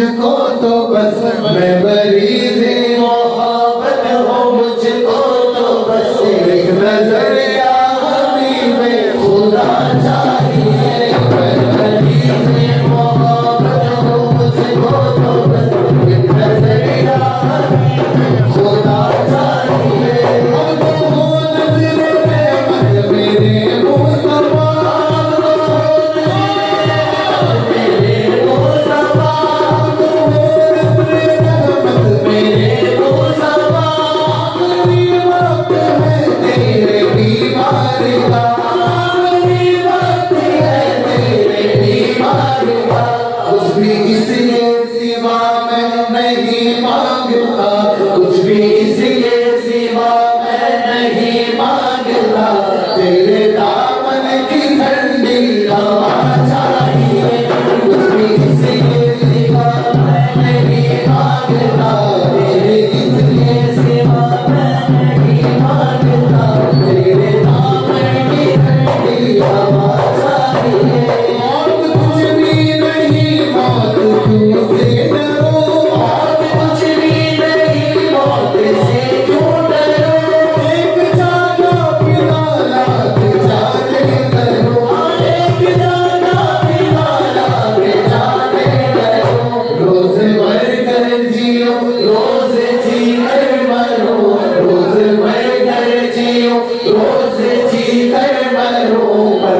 मुझको तो बस मैं मरीज़ मोहब्बत हो मुझको तो बस एक नजर या हबीबे खुदा चाहिए मैं मरीज़ मोहब्बत हो मुझको तो बस एक नजर या हबीबे खुदा चाहिए हमको हो नज़र रहमत मेरे मुस्तफा कुछ भी इसके सिवा मैं नहीं मांगता कुछ भी इसके सिवा मैं नहीं मांगता तेरे दामन की ठंडी हवा चाहिए कुछ भी इसके सिवा मैं नहीं मांगता तेरे इसके सिवा मैं नहीं मांगता तेरे दामन की ठंडी हवा चाहिए कुछ भी नहीं मौत क्यों से डरो और कुछ भी नहीं मौत से क्यों डरो एक जाना पिलाला जाने करो एक जाना पिलाला जाने करो रोज मर कर जियो रोज जी कर मरो रोज मर कर जियो रोज जी कर मरो पर